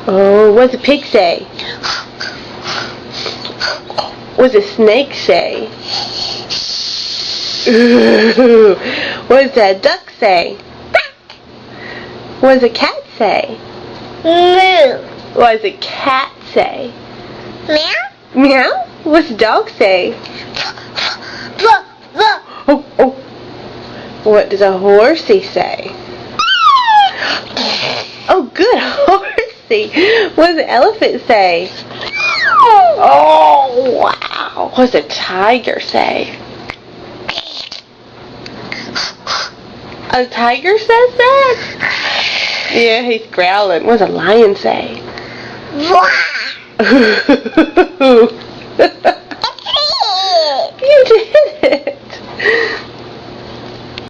Oh, what does a pig say? What does a snake say? Ooh. What does a duck say? What does a cat say? What does a cat say? Meow. Meow? What's a dog say? Oh, oh. What does a horsey say? Oh, good, horsey. What does an elephant say? Oh, wow. What does a tiger say? A tiger says that? Yeah, he's growling. What does a lion say?